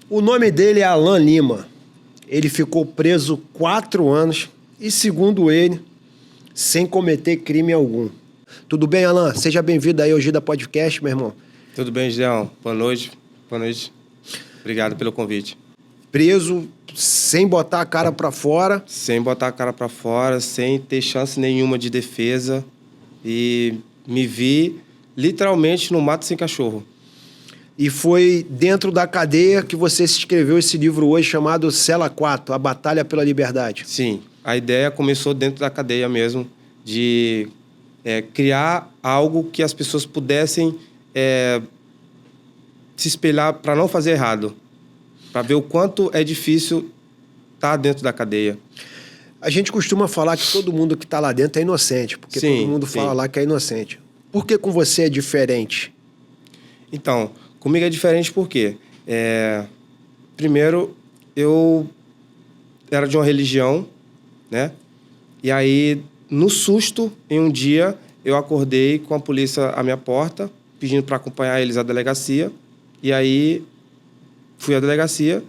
O nome dele é Alan Lima. Ele ficou preso 4 anos e, segundo ele, sem cometer crime algum. Tudo bem, Alan? Seja bem-vindo aí ao Gida Podcast, meu irmão. Tudo bem, Gideão? Boa noite. Boa noite. Obrigado pelo convite. Preso sem botar a cara pra fora. Sem botar a cara pra fora, sem ter chance nenhuma de defesa. E me vi literalmente no mato sem cachorro. E foi dentro da cadeia que você escreveu esse livro hoje chamado Cela 4, A Batalha pela Liberdade. Sim, a ideia começou dentro da cadeia mesmo, de criar algo que as pessoas pudessem se espelhar para não fazer errado, para ver o quanto é difícil estar dentro da cadeia. A gente costuma falar que todo mundo que está lá dentro é inocente, porque Sim, todo mundo fala lá que é inocente. Por que com você é diferente? Então, comigo é diferente porque, primeiro, eu era de uma religião, né? E aí, no susto, em um dia, eu acordei com a polícia à minha porta, pedindo para acompanhar eles à delegacia. E aí, fui à delegacia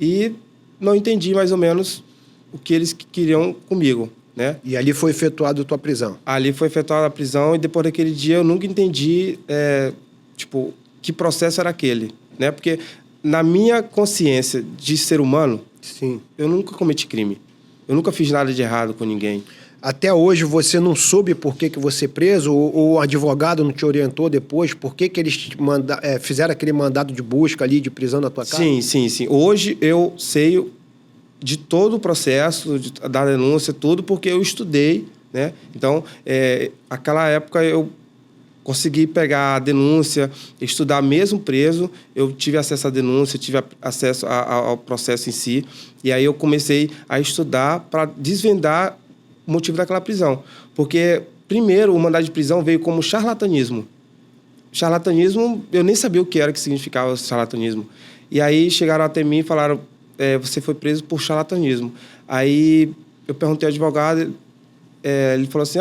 e não entendi mais ou menos o que eles queriam comigo, né? E ali foi efetuada a tua prisão? Ali foi efetuada a prisão e depois daquele dia eu nunca entendi, que processo era aquele, né? Porque na minha consciência de ser humano, sim, eu nunca cometi crime. Eu nunca fiz nada de errado com ninguém. Até hoje você não soube por que você é preso? Ou o advogado não te orientou depois? Por que eles fizeram aquele mandado de busca ali, de prisão na tua casa? Sim. Hoje eu sei de todo o processo, da denúncia, tudo, porque eu estudei, né? Então, naquela época eu consegui pegar a denúncia, estudar mesmo preso, eu tive acesso à denúncia, tive acesso ao processo em si, e aí eu comecei a estudar para desvendar o motivo daquela prisão. Porque, primeiro, o mandado de prisão veio como charlatanismo. Charlatanismo, eu nem sabia o que era, que significava charlatanismo. E aí chegaram até mim e falaram, você foi preso por charlatanismo. Aí eu perguntei ao advogado, ele falou assim,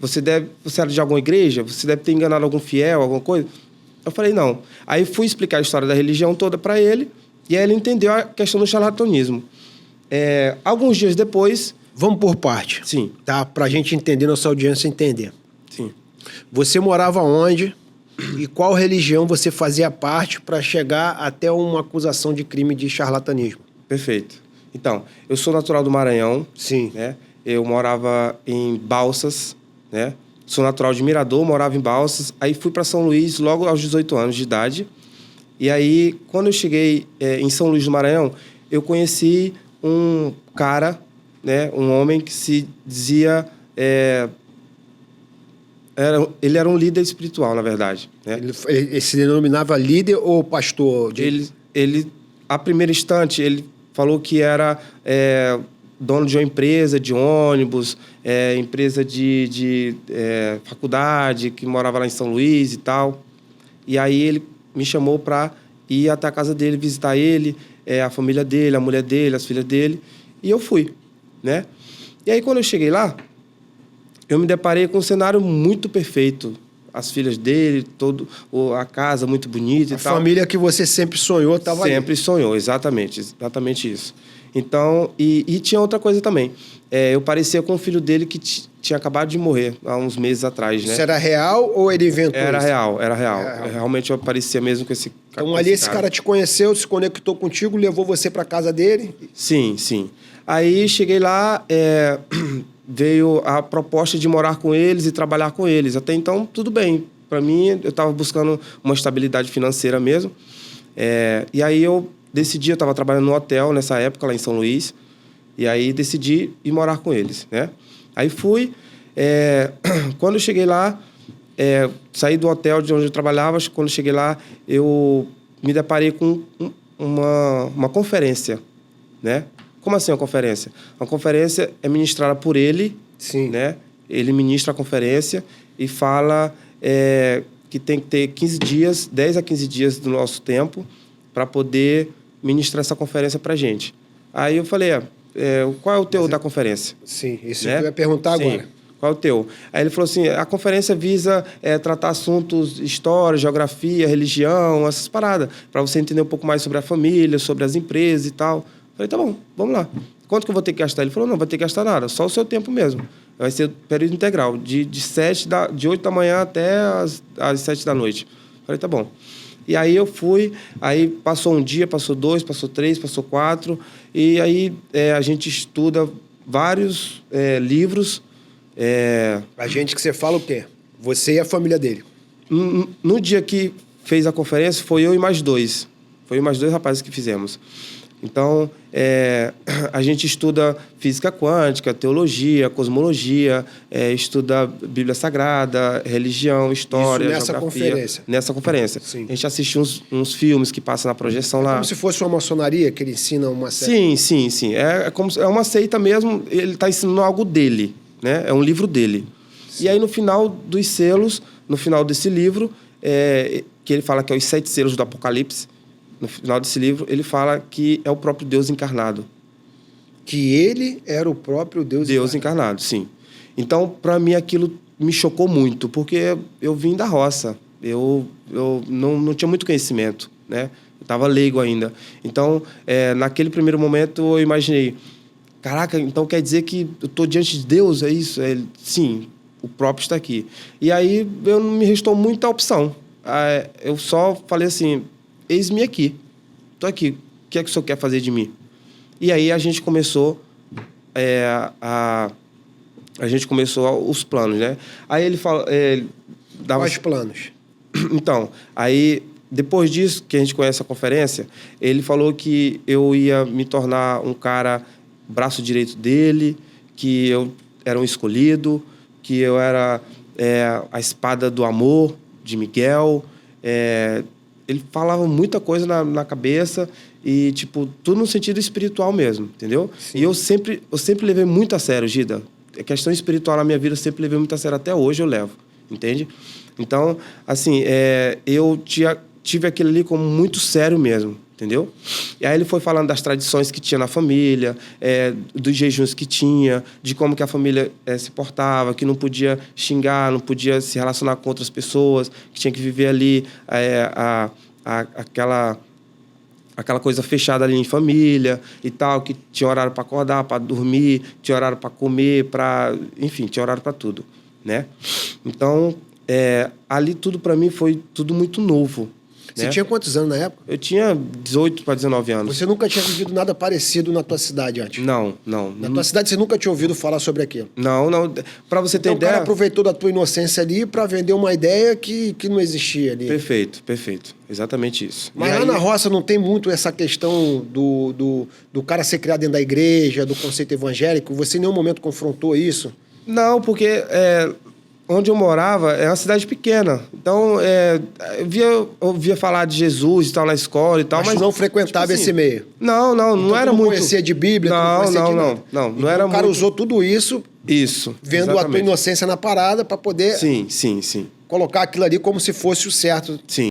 você era de alguma igreja? Você deve ter enganado algum fiel, alguma coisa? Eu falei, não. Aí fui explicar a história da religião toda para ele, e aí ele entendeu a questão do charlatanismo. Alguns dias depois... Vamos por parte. Sim. Tá? Pra gente entender, nossa audiência entender. Sim. Você morava onde e qual religião você fazia parte para chegar até uma acusação de crime de charlatanismo? Perfeito. Então, eu sou natural do Maranhão. Sim. Né? Eu morava em Balsas, né? Sou natural de Mirador, morava em Balsas. Aí fui para São Luís logo aos 18 anos de idade. E aí, quando eu cheguei em São Luís do Maranhão, eu conheci um cara, né? Um homem que se dizia... ele era um líder espiritual, na verdade. Né? Ele se denominava líder ou pastor? Ele, a primeiro instante, ele falou que era dono de uma empresa de ônibus, empresa de faculdade, que morava lá em São Luís e tal. E aí ele me chamou para ir até a casa dele, visitar ele, a família dele, a mulher dele, as filhas dele. E eu fui, né? E aí, quando eu cheguei lá, eu me deparei com um cenário muito perfeito. As filhas dele, a casa muito bonita e tal. A família que você sempre sonhou estava ali. Sempre sonhou, exatamente isso. Então, e tinha outra coisa também. Eu parecia com o filho dele que tinha acabado de morrer há uns meses atrás, né? Isso era real ou ele inventou isso? Era real. Realmente eu parecia mesmo com esse cara. Então ali esse cara te conheceu, se conectou contigo, levou você para casa dele? Sim. Aí cheguei lá, veio a proposta de morar com eles e trabalhar com eles. Até então, tudo bem. Para mim, eu estava buscando uma estabilidade financeira mesmo. E aí eu estava trabalhando no hotel nessa época, lá em São Luís, e aí decidi ir morar com eles, né? Aí fui, quando eu cheguei lá, saí do hotel de onde eu trabalhava, quando eu cheguei lá, eu me deparei com uma conferência, né? Como assim uma conferência? Uma conferência é ministrada por ele, sim, né? Ele ministra a conferência e fala que tem que ter 15 dias, 10 a 15 dias do nosso tempo para poder ministrar essa conferência para a gente. Aí eu falei, qual é o teu da conferência? Sim, isso né? que eu ia perguntar agora. Qual é o teu? Aí ele falou assim, a conferência visa tratar assuntos, história, geografia, religião, essas paradas, para você entender um pouco mais sobre a família, sobre as empresas e tal. Falei, tá bom, vamos lá. Quanto que eu vou ter que gastar? Ele falou, não vai ter que gastar nada, só o seu tempo mesmo. Vai ser período integral, de 8 da manhã até às 7 da noite. Falei, tá bom. E aí eu fui, aí passou um dia, passou 2, passou 3, passou 4, e aí a gente estuda vários livros. A gente que você fala o quê? Você e a família dele. No dia que fez a conferência, foi eu e mais 2. Foi eu e mais 2 rapazes que fizemos. Então, a gente estuda física quântica, teologia, cosmologia, estuda Bíblia Sagrada, religião, história, isso nessa geografia. Conferência? Nessa conferência. Sim. A gente assiste uns filmes que passam na projeção lá. Como se fosse uma maçonaria que ele ensina uma série. Sim. É uma seita mesmo, ele está ensinando algo dele, né? É um livro dele. Sim. E aí, no final dos selos, no final desse livro, que ele fala que é os 7 selos do Apocalipse, no final desse livro, ele fala que é o próprio Deus encarnado. Que ele era o próprio Deus encarnado, sim. Então, para mim, aquilo me chocou muito, porque eu vim da roça. Eu não tinha muito conhecimento, né? Eu estava leigo ainda. Então, naquele primeiro momento, eu imaginei, caraca, então quer dizer que eu estou diante de Deus, é isso? Sim, o próprio está aqui. E aí, não me restou muita opção. Eu só falei assim, eis-me aqui, estou aqui, o que é que o senhor quer fazer de mim? E aí a gente começou os planos, né? Aí ele fala... Quais planos? Então, aí, depois disso, que a gente conhece a conferência, ele falou que eu ia me tornar um cara, braço direito dele, que eu era um escolhido, que eu era a espada do amor de Miguel. Ele falava muita coisa na cabeça e, tipo, tudo no sentido espiritual mesmo, entendeu? Sim. E eu sempre levei muito a sério, Gida. A questão espiritual na minha vida eu sempre levei muito a sério, até hoje eu levo, entende? Então, assim, eu tive aquilo ali como muito sério mesmo, entendeu? E aí ele foi falando das tradições que tinha na família, dos jejuns que tinha, de como que a família se portava, que não podia xingar, não podia se relacionar com outras pessoas, que tinha que viver ali aquela coisa fechada ali em família e tal, que tinha horário para acordar, para dormir, tinha horário para comer, enfim, tinha horário para tudo, né? Então, ali tudo para mim foi tudo muito novo. Você tinha quantos anos na época? Eu tinha 18 para 19 anos. Você nunca tinha vivido nada parecido na tua cidade antes? Não. Na tua cidade você nunca tinha ouvido falar sobre aquilo? Não. Para você ter ideia... O cara aproveitou da tua inocência ali para vender uma ideia que não existia ali. Perfeito. Exatamente isso. Mas lá na roça não tem muito essa questão do cara ser criado dentro da igreja, do conceito evangélico? Você em nenhum momento confrontou isso? Não, porque... onde eu morava é uma cidade pequena. Então, eu ouvia falar de Jesus e tal na escola e tal, mas não frequentava tipo assim, esse meio? Não então, era não muito... conhecia de Bíblia? Não então, era muito... O cara usou tudo isso... Isso, vendo exatamente. A tua inocência na parada para poder... Sim. Colocar aquilo ali como se fosse o certo. Sim.